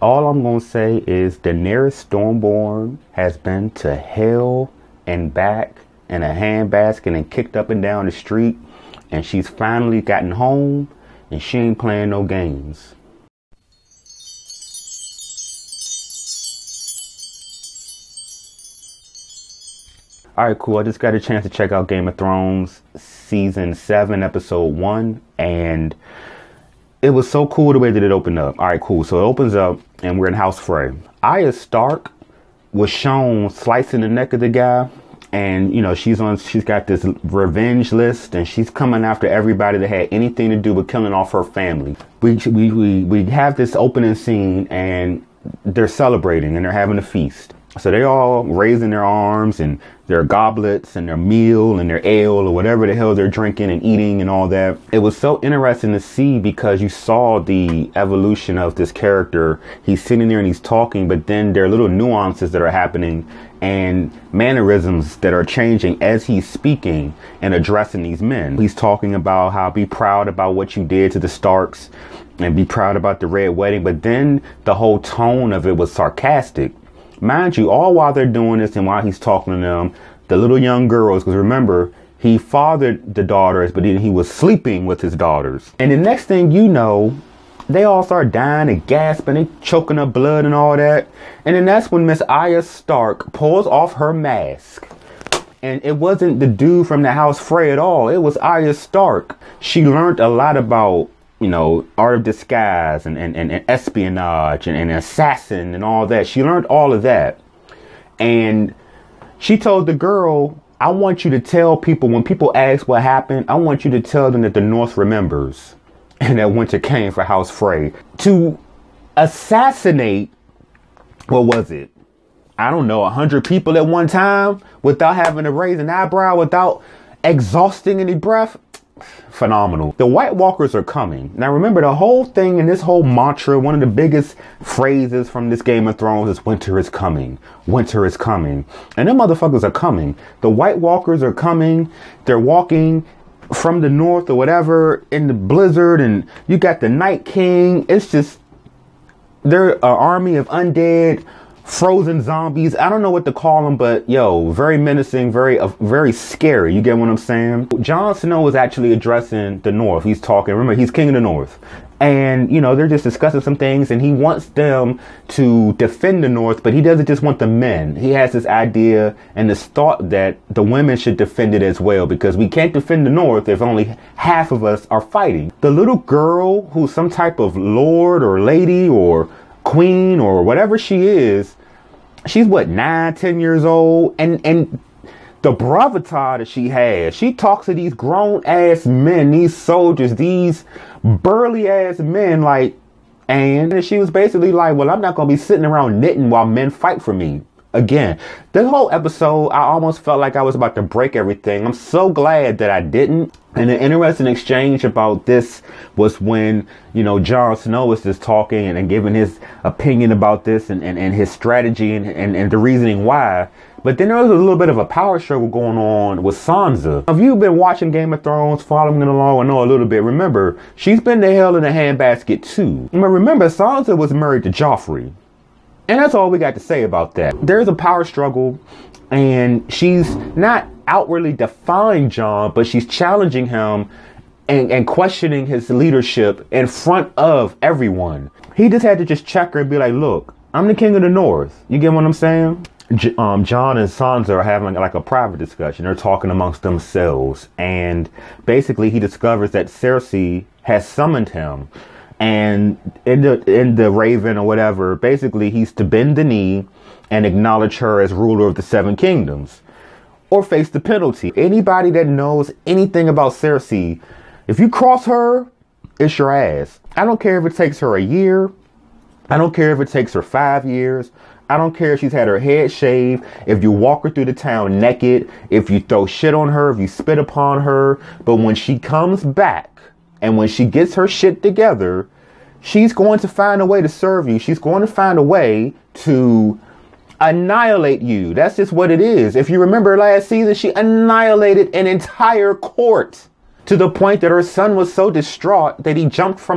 All I'm going to say is Daenerys Stormborn has been to hell and back in a handbasket and kicked up and down the street. And she's finally gotten home and she ain't playing no games. Alright, cool. I just got a chance to check out Game of Thrones Season 7, Episode 1. And it was so cool the way that it opened up. Alright, cool. So it opens up and we're in House Frey. Arya Stark was shown slicing the neck of the guy. And, you know, she's got this revenge list and she's coming after everybody that had anything to do with killing off her family. We have this opening scene and they're celebrating and they're having a feast. So they all raising their arms and their goblets and their meal and their ale or whatever the hell they're drinking and eating and all that. It was so interesting to see because you saw the evolution of this character. He's sitting there and he's talking, but then there are little nuances that are happening and mannerisms that are changing as he's speaking and addressing these men. He's talking about how be proud about what you did to the Starks and be proud about the Red Wedding. But then the whole tone of it was sarcastic. Mind you, all while they're doing this and while he's talking to them, the little young girls, because remember, he fathered the daughters, but then he was sleeping with his daughters. And the next thing you know, they all start dying and gasping and choking up blood and all that. And then that's when Miss Arya Stark pulls off her mask. And it wasn't the dude from the House Frey at all. It was Arya Stark. She learned a lot about, you know, art of disguise and espionage and assassin and all that. She learned all of that. And she told the girl, I want you to tell people, when people ask what happened, I want you to tell them that the North remembers and that winter came for House Frey. To assassinate, what was it? I don't know, 100 people at one time without having to raise an eyebrow, without exhausting any breath. Phenomenal. The White Walkers are coming. Now remember, the whole thing in this whole mantra, one of the biggest phrases from this Game of Thrones is winter is coming. Winter is coming. And them motherfuckers are coming. The White Walkers are coming. They're walking from the north or whatever in the blizzard, and you got the Night King. It's just, they're an army of undead frozen zombies. I don't know what to call them, but yo, very menacing, very scary. You get what I'm saying? Jon Snow is actually addressing the North. He's talking. Remember, he's king of the North. And, you know, they're just discussing some things and he wants them to defend the North, but he doesn't just want the men. He has this idea and this thought that the women should defend it as well, because we can't defend the North if only half of us are fighting. The little girl who's some type of lord or lady or queen or whatever she is, she's what, 9-10 years old, and the bravata that she has, she talks to these grown ass men, these soldiers, these burly ass men, like, and she was basically like, well, I'm not gonna be sitting around knitting while men fight for me. Again, this whole episode, I almost felt like I was about to break everything. I'm so glad that I didn't. And an interesting exchange about this was when, you know, Jon Snow was just talking and giving his opinion about this and his strategy and the reasoning why. But then there was a little bit of a power struggle going on with Sansa. If you've been watching Game of Thrones, following it along, and know a little bit, remember, she's been to hell in a handbasket too. Remember, Sansa was married to Joffrey. And that's all we got to say about that. There's a power struggle, and she's not outwardly defying Jon, but she's challenging him and questioning his leadership in front of everyone. He just had to just check her and be like, look, I'm the king of the North. You get what I'm saying? Jon and Sansa are having like a private discussion. They're talking amongst themselves. And basically he discovers that Cersei has summoned him. And in the Raven or whatever, basically he's to bend the knee and acknowledge her as ruler of the Seven Kingdoms or face the penalty. Anybody that knows anything about Cersei, if you cross her, it's your ass. I don't care if it takes her a year. I don't care if it takes her 5 years. I don't care if she's had her head shaved, if you walk her through the town naked, if you throw shit on her, if you spit upon her. But when she comes back, and when she gets her shit together, she's going to find a way to serve you. She's going to find a way to annihilate you. That's just what it is. If you remember last season, she annihilated an entire court. to the point that her son was so distraught that he jumped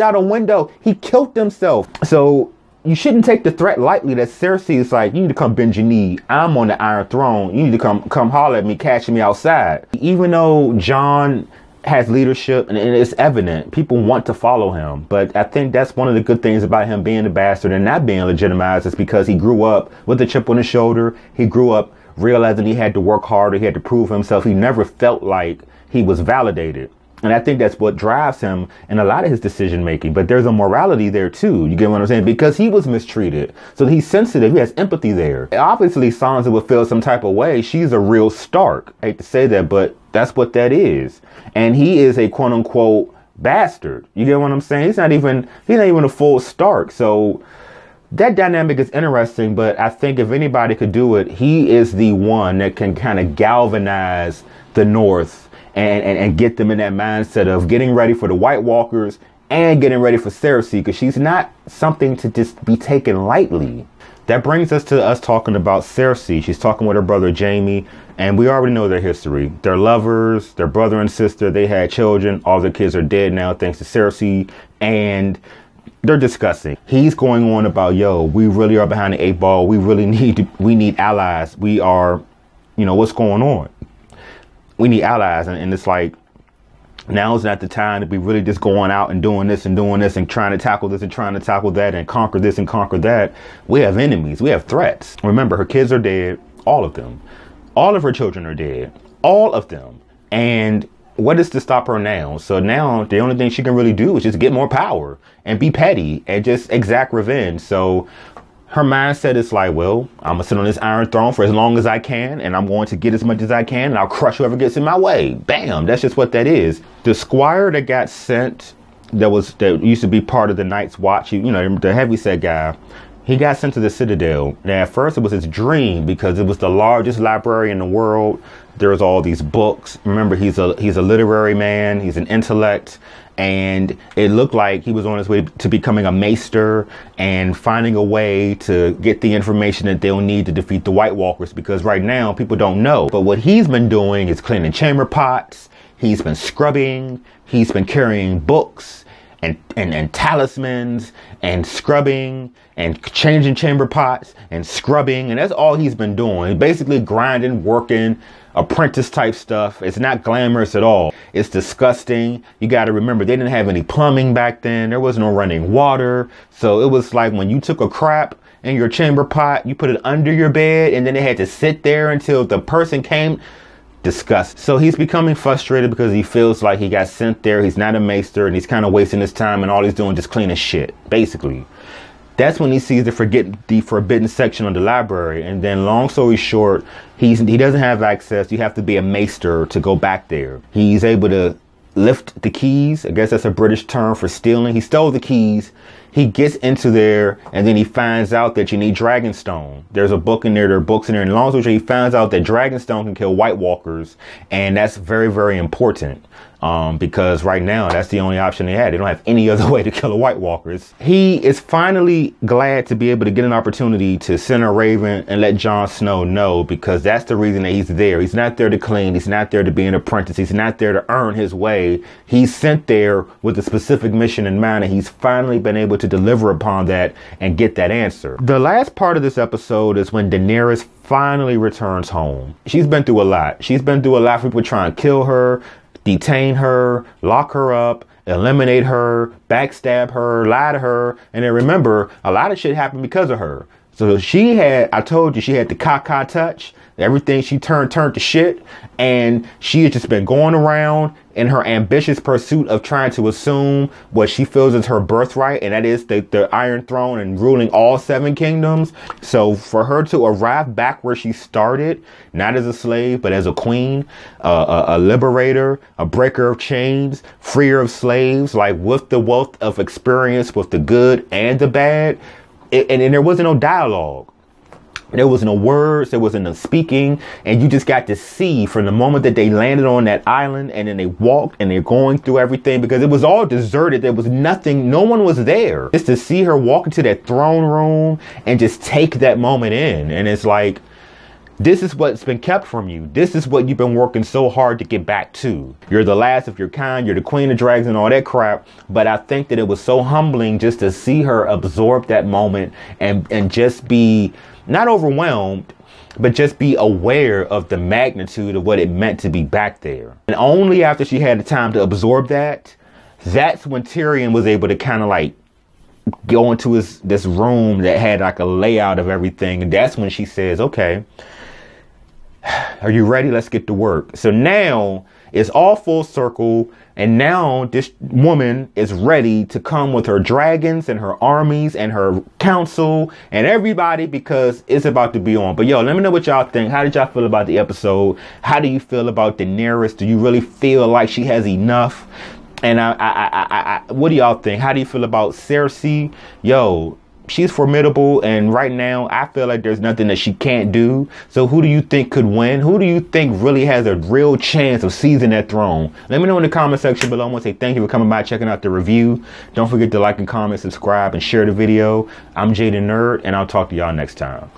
out a window. He killed himself. So you shouldn't take the threat lightly that Cersei is like, you need to come bend your knee. I'm on the Iron Throne. You need to come holler at me, catch me outside. Even though Jon has leadership and it's evident, people want to follow him. But I think that's one of the good things about him being a bastard and not being legitimized, is because he grew up with a chip on his shoulder. He grew up realizing he had to work harder. He had to prove himself. He never felt like he was validated. And I think that's what drives him in a lot of his decision making. But there's a morality there too. You get what I'm saying? Because he was mistreated. So he's sensitive. He has empathy there. Obviously, Sansa would feel some type of way. She's a real Stark. I hate to say that, but that's what that is. And he is a quote unquote bastard. You get what I'm saying? He's not even a full Stark. So that dynamic is interesting. But I think if anybody could do it, he is the one that can kind of galvanize the North and get them in that mindset of getting ready for the White Walkers and getting ready for Cersei, because she's not something to just be taken lightly. That brings us to us talking about Cersei. She's talking with her brother Jaime, and we already know their history. They're lovers, they're brother and sister. They had children. All their kids are dead now thanks to Cersei, and they're discussing. He's going on about, yo, we really are behind the 8 ball. We need allies. We are, what's going on? We need allies, and it's like, now's not the time to be really just going out and doing this and trying to tackle this and trying to tackle that and conquer this and conquer that. We have enemies. We have threats. Remember, her kids are dead. All of them. All of her children are dead. All of them. And what is to stop her now? So now the only thing she can really do is just get more power and be petty and just exact revenge. So her mindset is like, well, I'm going to sit on this Iron Throne for as long as I can, and I'm going to get as much as I can, and I'll crush whoever gets in my way. Bam. That's just what that is. The squire that got sent, that used to be part of the Night's Watch, the heavyset guy, he got sent to the Citadel. Now, at first, it was his dream because it was the largest library in the world. There's all these books. Remember, he's a literary man. He's an intellect. And it looked like he was on his way to becoming a maester and finding a way to get the information that they'll need to defeat the White Walkers, because right now people don't know. But what he's been doing is cleaning chamber pots. He's been scrubbing. He's been carrying books and talismans and scrubbing and changing chamber pots and scrubbing. And that's all he's been doing. Basically grinding, working, apprentice type stuff. It's not glamorous at all. It's disgusting. You got to remember, they didn't have any plumbing back then. There was no running water. So it was like when you took a crap in your chamber pot, you put it under your bed, and then it had to sit there until the person came. Disgust. So he's becoming frustrated because he feels like he got sent there. He's not a maester, and he's kind of wasting his time, and all he's doing is just cleaning shit, basically. That's when he sees the forbidden section of the library. And then, long story short, he doesn't have access. You have to be a maester to go back there. He's able to lift the keys. I guess that's a British term for stealing. He stole the keys. He gets into there, and then he finds out that you need Dragonstone. There's a book in there. There are books in there. And long story short, he finds out that Dragonstone can kill White Walkers. And that's very, very important. Because right now, that's the only option they had. They don't have any other way to kill a White Walker. He is finally glad to be able to get an opportunity to send a raven and let Jon Snow know, because that's the reason that he's there. He's not there to clean. He's not there to be an apprentice. He's not there to earn his way. He's sent there with a specific mission in mind, and he's finally been able to deliver upon that and get that answer. The last part of this episode is when Daenerys finally returns home. She's been through a lot. She's been through a lot. People trying to kill her, detain her, lock her up, eliminate her, backstab her, lie to her. And then remember, a lot of shit happened because of her. So I told you, she had the caca touch. Everything she turned to shit. And she has just been going around in her ambitious pursuit of trying to assume what she feels is her birthright, and that is the Iron Throne and ruling all 7 kingdoms. So for her to arrive back where she started, not as a slave, but as a queen, a liberator, a breaker of chains, freer of slaves, like with the wealth of experience, with the good and the bad, and there wasn't no dialogue. There was no words, there wasn't no speaking, and you just got to see from the moment that they landed on that island, and then they walked and they're going through everything, because it was all deserted. There was nothing, no one was there. Just to see her walk into that throne room and just take that moment in. And it's like, This is what's been kept from you. This is what you've been working so hard to get back to. You're the last of your kind. You're the queen of dragons and all that crap. But I think that it was so humbling just to see her absorb that moment and just be not overwhelmed, but just be aware of the magnitude of what it meant to be back there. And only after she had the time to absorb that, that's when Tyrion was able to kind of like go into this room that had like a layout of everything. And that's when she says, okay, are you ready? Let's get to work. So now it's all full circle. And now this woman is ready to come with her dragons and her armies and her council and everybody, because it's about to be on. But yo, let me know what y'all think. How did y'all feel about the episode? How do you feel about Daenerys? Do you really feel like she has enough? And what do y'all think? How do you feel about Cersei? Yo, she's formidable, and right now I feel like there's nothing that she can't do. So who do you think could win? Who do you think really has a real chance of seizing that throne? Let me know in the comment section below. I want to say thank you for coming by, checking out the review. Don't forget to like and comment, subscribe, and share the video. I'm Jaded Nerd, and I'll talk to y'all next time.